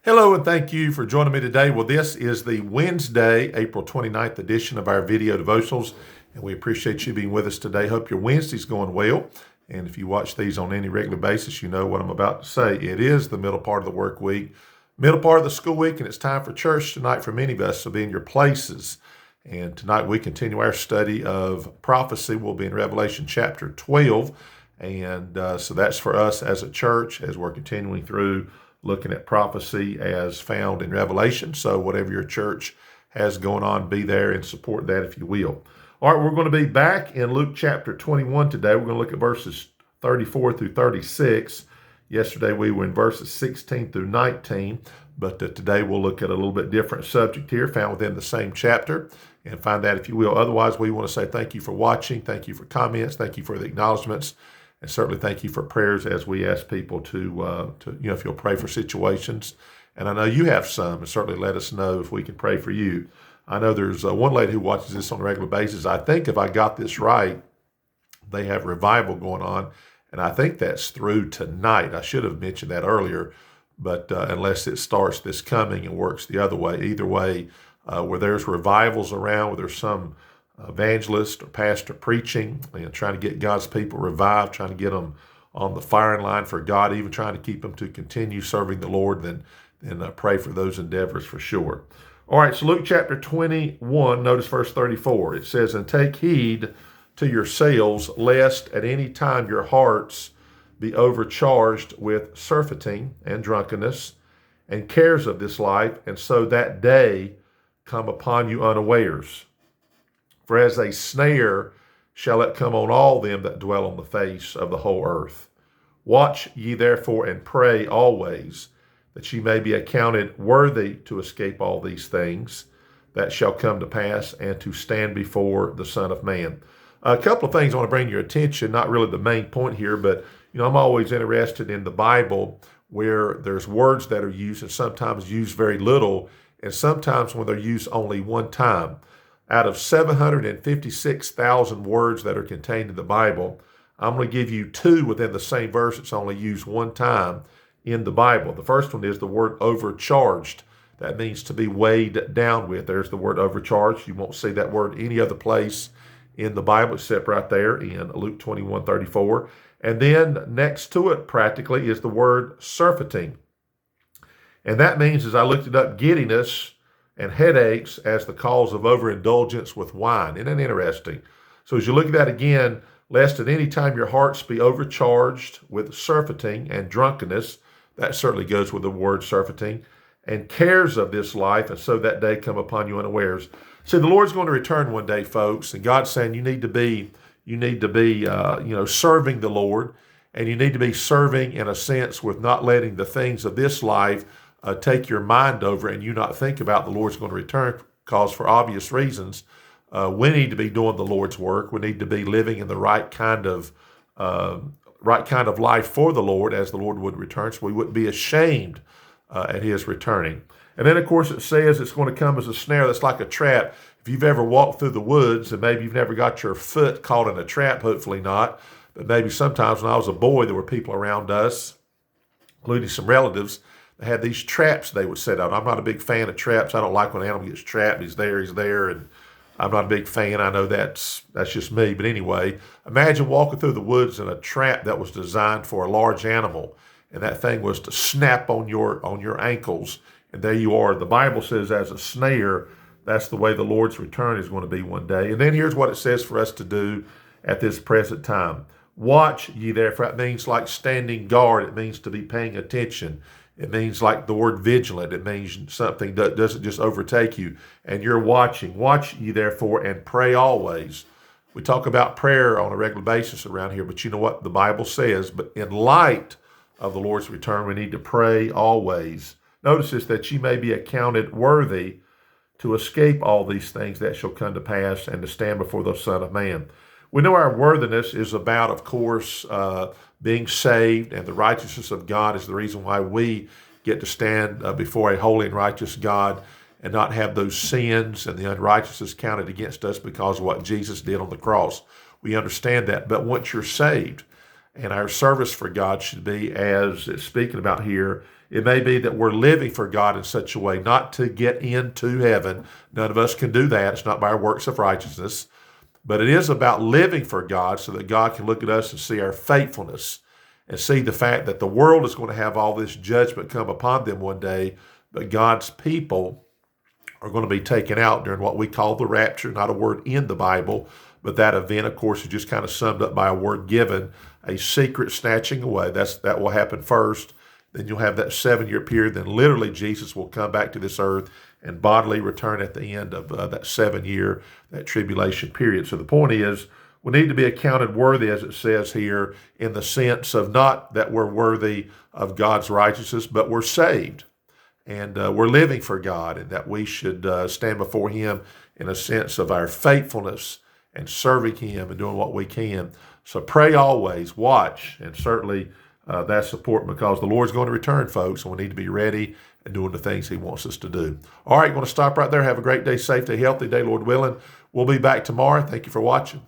Hello, and thank you for joining me today. Well, this is the Wednesday, April 29th edition of our video devotionals, and we appreciate you being with us today. Hope your Wednesday's going well. And if you watch these on any regular basis, you know what I'm about to say. It is the middle part of the work week, middle part of the school week, and it's time for church tonight for many of us, so be in your places. And tonight we continue our study of prophecy. We'll be in Revelation chapter 12, and so that's for us as a church as we're continuing through looking at prophecy as found in Revelation. So whatever your church has going on, be there and support that if you will. All right, we're going to be back in Luke chapter 21 today. We're going to look at verses 34 through 36. Yesterday we were in verses 16 through 19, but today we'll look at a little bit different subject here found within the same chapter and find that if you will. Otherwise, we want to say thank you for watching, thank you for comments, thank you for the acknowledgments, and certainly thank you for prayers as we ask people to if you'll pray for situations. And I know you have some, and certainly let us know if we can pray for you. I know there's one lady who watches this on a regular basis. I think if I got this right, they have revival going on, and I think that's through tonight. I should have mentioned that earlier, but unless it starts this coming and works the other way. Either way, where there's revivals around, where there's some evangelist or pastor preaching and trying to get God's people revived, trying to get them on the firing line for God, even trying to keep them to continue serving the Lord, then pray for those endeavors for sure. All right, so Luke chapter 21, notice verse 34. It says, "And take heed to yourselves, lest at any time your hearts be overcharged with surfeiting and drunkenness and cares of this life, and so that day come upon you unawares. For as a snare shall it come on all them that dwell on the face of the whole earth. Watch ye therefore and pray always, that ye may be accounted worthy to escape all these things that shall come to pass, and to stand before the Son of Man." A couple of things I want to bring to your attention, not really the main point here, but I'm always interested in the Bible where there's words that are used and sometimes used very little, and sometimes when they're used only one time. Out of 756,000 words that are contained in the Bible, I'm going to give you two within the same verse that's only used one time in the Bible. The first one is the word overcharged. That means to be weighed down with. There's the word overcharged. You won't see that word any other place in the Bible except right there in Luke 21:34. And then next to it practically is the word surfeiting. And that means, as I looked it up, giddiness and headaches as the cause of overindulgence with wine. Isn't that interesting? So as you look at that again, lest at any time your hearts be overcharged with surfeiting and drunkenness, that certainly goes with the word surfeiting, and cares of this life, and so that day come upon you unawares. See, the Lord's going to return one day, folks, and God's saying you need to be serving the Lord, and you need to be serving in a sense with not letting the things of this life take your mind over and you not think about the Lord's going to return, because for obvious reasons, we need to be doing the Lord's work. We need to be living in the right kind of life for the Lord as the Lord would return, so we wouldn't be ashamed at his returning. And then, of course, it says it's going to come as a snare that's like a trap. If you've ever walked through the woods, and maybe you've never got your foot caught in a trap, hopefully not, but maybe sometimes when I was a boy, there were people around us, including some relatives, that had these traps they would set out. I'm not a big fan of traps. I don't like when an animal gets trapped. He's there, and I'm not a big fan. I know that's just me. But anyway, imagine walking through the woods in a trap that was designed for a large animal, and that thing was to snap on your ankles, and there you are. The Bible says as a snare, that's the way the Lord's return is going to be one day. And then here's what it says for us to do at this present time. Watch ye therefore. It means like standing guard. It means to be paying attention. It means like the word vigilant. It means something that doesn't just overtake you. And you're watching. Watch ye therefore and pray always. We talk about prayer on a regular basis around here, but you know what the Bible says? But in light of the Lord's return, we need to pray always. Notice this, that ye may be accounted worthy to escape all these things that shall come to pass, and to stand before the Son of Man. We know our worthiness is about, of course, being saved, and the righteousness of God is the reason why we get to stand before a holy and righteous God and not have those sins and the unrighteousness counted against us because of what Jesus did on the cross. We understand that. But once you're saved, And our service for God should be, as it's speaking about here, it may be that we're living for God in such a way not to get into heaven. None of us can do that. It's not by our works of righteousness. But it is about living for God so that God can look at us and see our faithfulness and see the fact that the world is going to have all this judgment come upon them one day, but God's people are going to be taken out during what we call the rapture, not a word in the Bible, but that event, of course, is just kind of summed up by a word given, a secret snatching away. That will happen first. Then you'll have that 7-year period. Then literally Jesus will come back to this earth and bodily return at the end of that 7-year, that tribulation period. So the point is, we need to be accounted worthy, as it says here, in the sense of not that we're worthy of God's righteousness, but we're saved. And we're living for God, and that we should stand before Him in a sense of our faithfulness and serving Him and doing what we can. So pray always, watch, and certainly that's important, because the Lord's going to return, folks, and we need to be ready and doing the things He wants us to do. All right, going to stop right there. Have a great day, safe day, healthy day, Lord willing. We'll be back tomorrow. Thank you for watching.